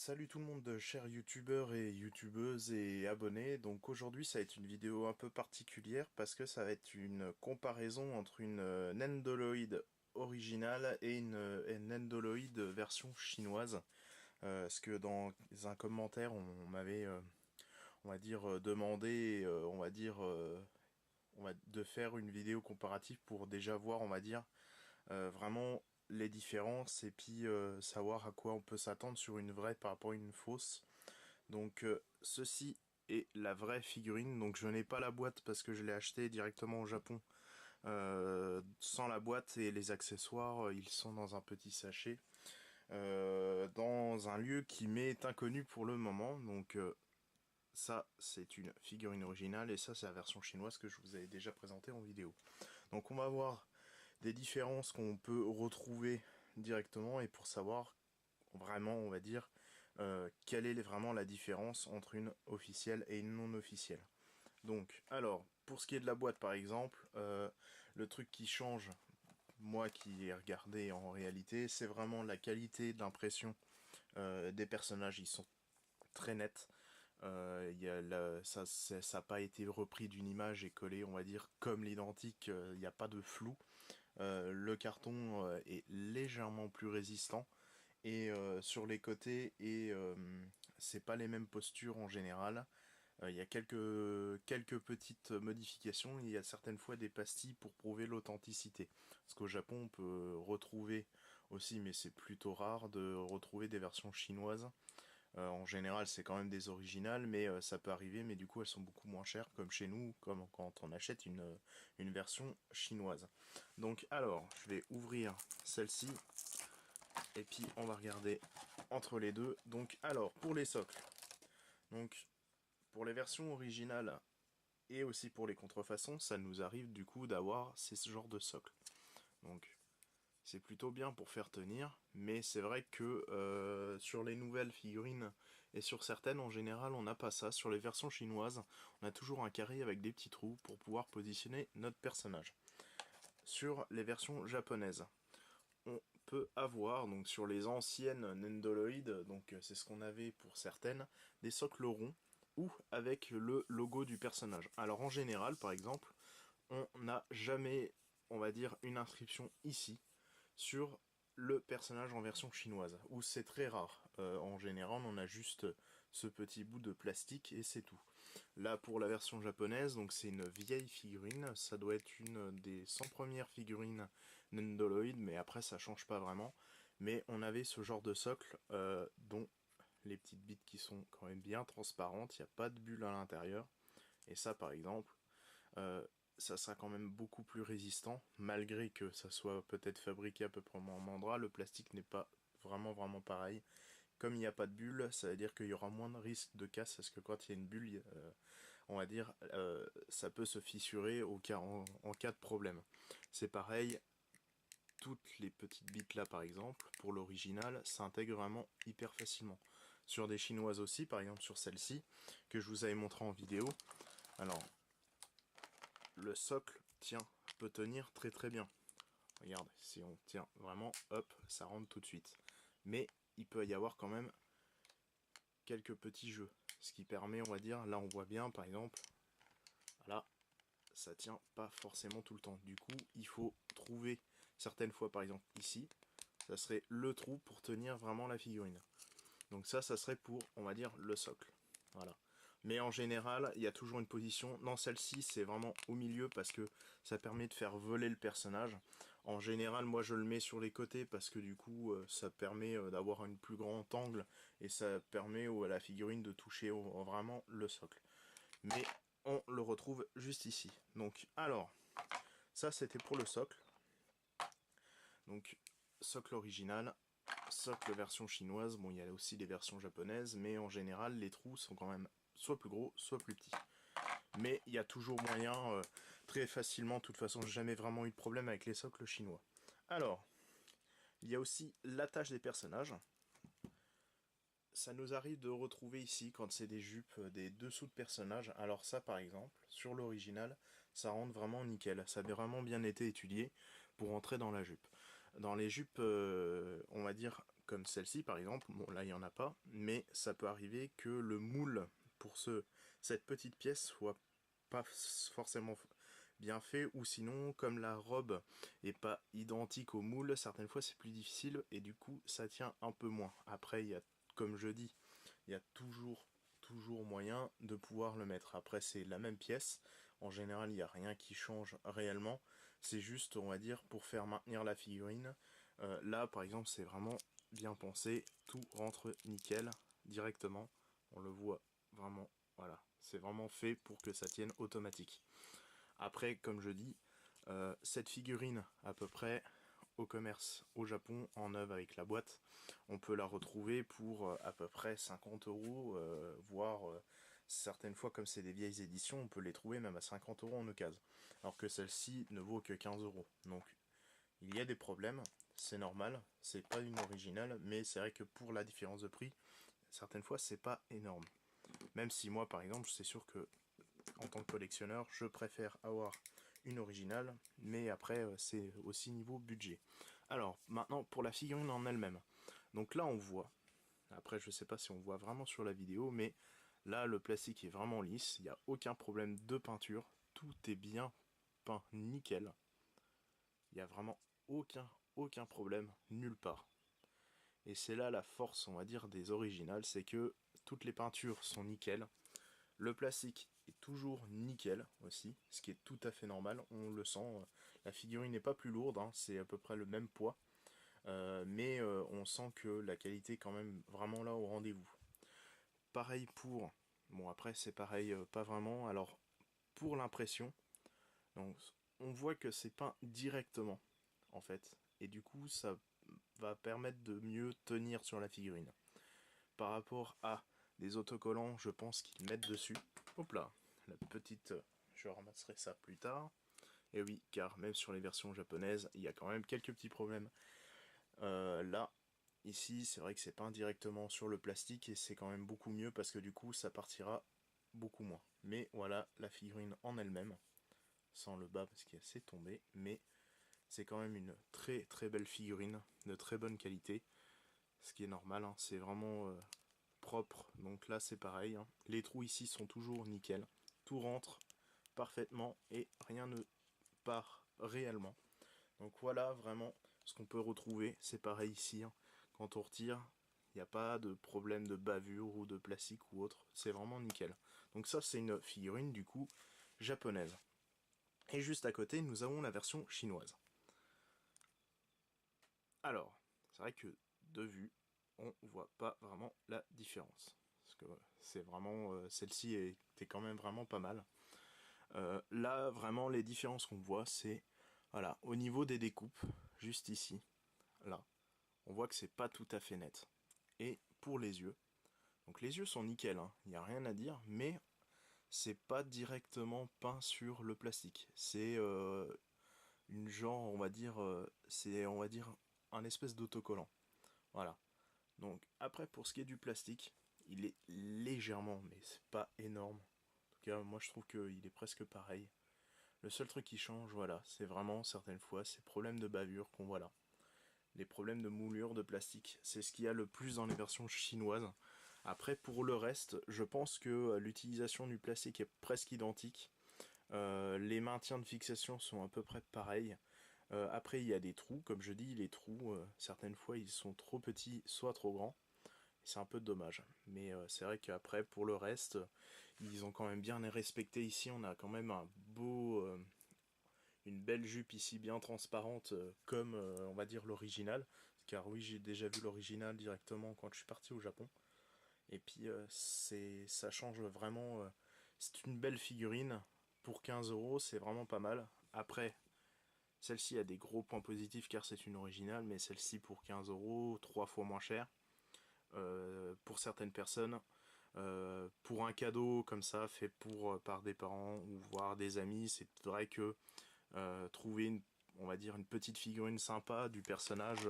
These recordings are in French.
Salut tout le monde, chers youtubeurs et youtubeuses et abonnés. Donc aujourd'hui ça va être une vidéo un peu particulière parce que ça va être une comparaison entre une Nendoroid originale et une Nendoroid version chinoise. Parce que dans un commentaire on m'avait on va dire demandé de faire une vidéo comparative pour déjà voir on va dire vraiment les différences et puis savoir à quoi on peut s'attendre sur une vraie par rapport à une fausse. Donc ceci est la vraie figurine, donc je n'ai pas la boîte parce que je l'ai acheté directement au Japon sans la boîte et les accessoires, ils sont dans un petit sachet dans un lieu qui m'est inconnu pour le moment. Donc ça c'est une figurine originale et ça c'est la version chinoise que je vous avais déjà présentée en vidéo. Donc on va voir des différences qu'on peut retrouver directement et pour savoir vraiment on va dire quelle est vraiment la différence entre une officielle et une non officielle. Donc alors pour ce qui est de la boîte par exemple, le truc qui change, moi qui ai regardé en réalité, c'est vraiment la qualité d'impression des personnages. Ils sont très nets. Ça n'a pas été repris d'une image et collé, on va dire, comme l'identique. Il n'y a pas de flou. Le carton est légèrement plus résistant et sur les côtés et c'est pas les mêmes postures en général. Il y a quelques petites modifications. Il y a certaines fois des pastilles pour prouver l'authenticité. Parce qu'au Japon, on peut retrouver aussi, mais c'est plutôt rare, de retrouver des versions chinoises. En général, c'est quand même des originales, mais ça peut arriver, mais du coup, elles sont beaucoup moins chères, comme chez nous, comme quand on achète une version chinoise. Donc, alors, je vais ouvrir celle-ci, et puis on va regarder entre les deux. Donc, alors, pour les socles. Donc, pour les versions originales, et aussi pour les contrefaçons, ça nous arrive du coup d'avoir ce genre de socle. Donc, c'est plutôt bien pour faire tenir, mais c'est vrai que sur les nouvelles figurines et sur certaines en général on n'a pas ça. Sur les versions chinoises, on a toujours un carré avec des petits trous pour pouvoir positionner notre personnage. Sur les versions japonaises, on peut avoir, donc sur les anciennes Nendoroid, donc c'est ce qu'on avait pour certaines, des socles ronds ou avec le logo du personnage. Alors en général, par exemple, on n'a jamais, on va dire, une inscription ici sur le personnage en version chinoise, où c'est très rare. En général, on a juste ce petit bout de plastique et c'est tout. Là, pour la version japonaise, donc c'est une vieille figurine, ça doit être une des 100 premières figurines Nendoroid, mais après ça change pas vraiment. Mais on avait ce genre de socle, dont les petites bites qui sont quand même bien transparentes, il n'y a pas de bulle à l'intérieur. Et ça, par exemple, ça sera quand même beaucoup plus résistant, malgré que ça soit peut-être fabriqué à peu près au même endroit, le plastique n'est pas vraiment pareil. Comme il n'y a pas de bulle, ça veut dire qu'il y aura moins de risque de casse, parce que quand il y a une bulle, on va dire, ça peut se fissurer en cas de problème. C'est pareil, toutes les petites bites là par exemple, pour l'original, s'intègrent vraiment hyper facilement. Sur des chinoises aussi, par exemple sur celle-ci, que je vous avais montré en vidéo, alors le socle peut tenir très bien. Regarde, si on tient vraiment, hop, ça rentre tout de suite. Mais il peut y avoir quand même quelques petits jeux. Ce qui permet, on va dire, là on voit bien par exemple, voilà, ça tient pas forcément tout le temps. Du coup, il faut trouver certaines fois, par exemple ici, ça serait le trou pour tenir vraiment la figurine. Donc ça serait pour, on va dire, le socle. Voilà. Mais en général, il y a toujours une position. Dans celle-ci, c'est vraiment au milieu parce que ça permet de faire voler le personnage. En général, moi, je le mets sur les côtés parce que du coup, ça permet d'avoir un plus grand angle et ça permet à la figurine de toucher vraiment le socle. Mais on le retrouve juste ici. Donc, alors, ça, c'était pour le socle. Donc, socle original. Socle version chinoise, bon il y a aussi des versions japonaises, mais en général les trous sont quand même soit plus gros, soit plus petits. Mais il y a toujours moyen, très facilement, de toute façon j'ai jamais vraiment eu de problème avec les socles chinois. Alors, il y a aussi l'attache des personnages. Ça nous arrive de retrouver ici, quand c'est des jupes, des dessous de personnages. Alors ça par exemple, sur l'original, ça rentre vraiment nickel. Ça avait vraiment bien été étudié pour entrer dans la jupe. Dans les jupes, on va dire comme celle-ci par exemple, bon là il n'y en a pas, mais ça peut arriver que le moule pour cette petite pièce soit pas forcément bien fait, ou sinon comme la robe est pas identique au moule, certaines fois c'est plus difficile et du coup ça tient un peu moins. Après il y a, comme je dis, il y a toujours moyen de pouvoir le mettre. Après c'est la même pièce, en général il n'y a rien qui change réellement, c'est juste on va dire pour faire maintenir la figurine. Là par exemple c'est vraiment bien pensé, tout rentre nickel directement, on le voit vraiment, voilà, c'est vraiment fait pour que ça tienne automatique. Après comme je dis, cette figurine à peu près au commerce au Japon en neuve avec la boîte, on peut la retrouver pour à peu près 50 euros, voire certaines fois comme c'est des vieilles éditions, on peut les trouver même à 50 euros en occasion. Alors que celle-ci ne vaut que 15 euros. Donc il y a des problèmes, c'est normal, c'est pas une originale, mais c'est vrai que pour la différence de prix, certaines fois c'est pas énorme. Même si moi par exemple, c'est sûr que en tant que collectionneur, je préfère avoir une originale, mais après c'est aussi niveau budget. Alors maintenant pour la figurine en elle-même. Donc là on voit, après je sais pas si on voit vraiment sur la vidéo, mais là le plastique est vraiment lisse, il n'y a aucun problème de peinture, tout est bien peint nickel, il n'y a vraiment aucun problème nulle part. Et c'est là la force on va dire des originales, c'est que toutes les peintures sont nickel, le plastique est toujours nickel aussi, ce qui est tout à fait normal, on le sent. La figurine n'est pas plus lourde, hein, c'est à peu près le même poids, mais on sent que la qualité est quand même vraiment là au rendez-vous. Pareil pour... Bon après c'est pareil, pas vraiment. Alors pour l'impression, donc on voit que c'est peint directement en fait, et du coup ça va permettre de mieux tenir sur la figurine. Par rapport à des autocollants, je pense qu'ils mettent dessus. Hop là, la petite, je ramasserai ça plus tard. Et oui, car même sur les versions japonaises, il y a quand même quelques petits problèmes. Là, ici, c'est vrai que c'est peint directement sur le plastique et c'est quand même beaucoup mieux parce que du coup, ça partira beaucoup moins. Mais voilà, la figurine en elle-même, sans le bas parce qu'il s'est tombé, mais c'est quand même une très belle figurine, de très bonne qualité, ce qui est normal, hein, c'est vraiment propre, donc là c'est pareil, hein. Les trous ici sont toujours nickel, tout rentre parfaitement et rien ne part réellement. Donc voilà vraiment ce qu'on peut retrouver, c'est pareil ici, hein. Quand on retire, il n'y a pas de problème de bavure ou de plastique ou autre, c'est vraiment nickel. Donc ça c'est une figurine du coup japonaise. Et juste à côté nous avons la version chinoise. Alors, c'est vrai que de vue, on voit pas vraiment la différence. Parce que c'est vraiment, celle-ci était quand même vraiment pas mal. Là, vraiment, les différences qu'on voit, c'est, voilà, au niveau des découpes, juste ici, là, on voit que c'est pas tout à fait net. Et pour les yeux, donc les yeux sont nickel, hein, il n'y a rien à dire, mais c'est pas directement peint sur le plastique. C'est une genre, on va dire, c'est, on va dire, un espèce d'autocollant. Voilà. Donc après pour ce qui est du plastique, il est légèrement, mais c'est pas énorme. En tout cas, moi je trouve qu'il est presque pareil. Le seul truc qui change, voilà, c'est vraiment certaines fois ces problèmes de bavure qu'on voit là. Les problèmes de moulure de plastique, c'est ce qu'il y a le plus dans les versions chinoises. Après pour le reste, je pense que l'utilisation du plastique est presque identique. Les maintiens de fixation sont à peu près pareils. Après il y a des trous, comme je dis, les trous, certaines fois ils sont trop petits, soit trop grands. C'est un peu dommage. Mais c'est vrai qu'après, pour le reste, ils ont quand même bien respecté ici. On a quand même un beau, une belle jupe ici bien transparente, comme on va dire l'original. Car oui, j'ai déjà vu l'original directement quand je suis parti au Japon. Et puis ça change vraiment. C'est une belle figurine. Pour 15 euros, c'est vraiment pas mal. Après, celle-ci a des gros points positifs car c'est une originale, mais celle-ci pour 15 euros, 3 fois moins cher. Pour certaines personnes, pour un cadeau comme ça fait par des parents ou voire des amis, c'est vrai que trouver on va dire une petite figurine sympa du personnage,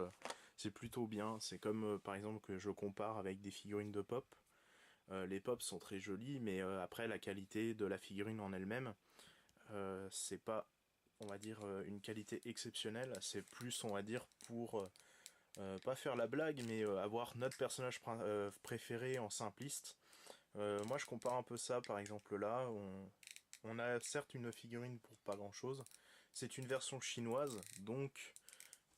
c'est plutôt bien. C'est comme par exemple que je compare avec des figurines de pop. Les pops sont très jolis, mais après la qualité de la figurine en elle-même, c'est pas on va dire, une qualité exceptionnelle. C'est plus, on va dire, pour pas faire la blague, mais avoir notre personnage préféré en simpliste. Moi, je compare un peu ça, par exemple là, on a certes une figurine pour pas grand chose. C'est une version chinoise, donc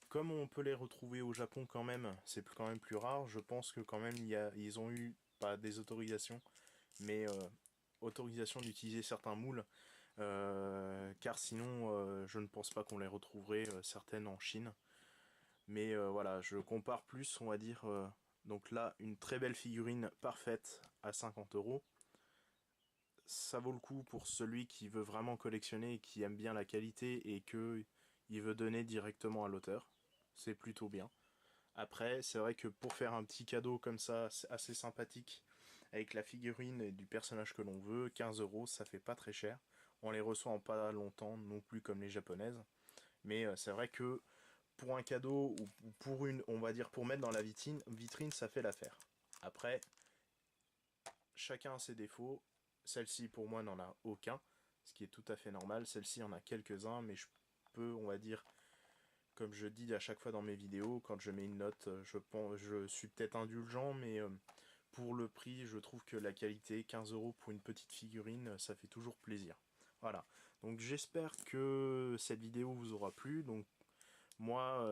comme on peut les retrouver au Japon quand même, c'est quand même plus rare. Je pense que quand même ils ont eu pas des autorisations, mais autorisation d'utiliser certains moules, car sinon je ne pense pas qu'on les retrouverait certaines en Chine. Mais voilà, je compare plus, on va dire. Donc là, une très belle figurine parfaite à 50 €. Ça vaut le coup pour celui qui veut vraiment collectionner et qui aime bien la qualité et que il veut donner directement à l'auteur. C'est plutôt bien. Après, c'est vrai que pour faire un petit cadeau comme ça, c'est assez sympathique, avec la figurine et du personnage que l'on veut, 15 €, ça fait pas très cher. On les reçoit en pas longtemps, non plus comme les japonaises. Mais c'est vrai que pour un cadeau ou pour une, on va dire pour mettre dans la vitrine, ça fait l'affaire. Après, chacun a ses défauts. Celle-ci, pour moi, n'en a aucun, ce qui est tout à fait normal. Celle-ci en a quelques-uns, mais je peux, on va dire, comme je dis à chaque fois dans mes vidéos, quand je mets une note, je suis peut-être indulgent, mais pour le prix, je trouve que la qualité, 15 € pour une petite figurine, ça fait toujours plaisir. Voilà. Donc j'espère que cette vidéo vous aura plu. Donc moi,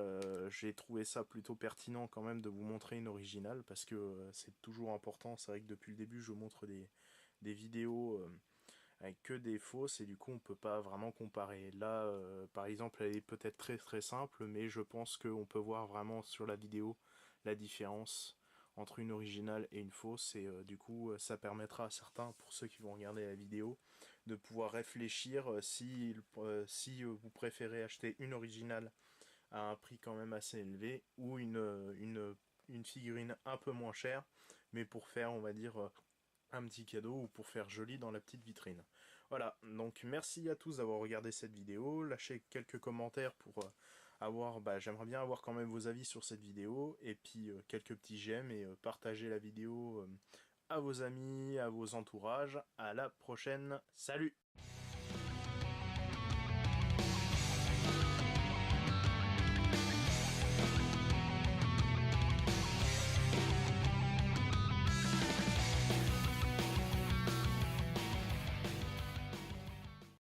j'ai trouvé ça plutôt pertinent quand même de vous montrer une originale parce que c'est toujours important. C'est vrai que depuis le début, je montre des vidéos avec que des fausses et du coup, on peut pas vraiment comparer. Là, par exemple, elle est peut-être très très simple, mais je pense qu'on peut voir vraiment sur la vidéo la différence entre une originale et une fausse et du coup, ça permettra à certains, pour ceux qui vont regarder la vidéo, de pouvoir réfléchir si vous préférez acheter une originale à un prix quand même assez élevé ou une figurine un peu moins chère mais pour faire on va dire un petit cadeau ou pour faire joli dans la petite vitrine. Voilà, donc merci à tous d'avoir regardé cette vidéo, lâchez quelques commentaires pour j'aimerais bien avoir quand même vos avis sur cette vidéo et puis quelques petits j'aime et partagez la vidéo à vos amis, à vos entourages. À la prochaine, salut!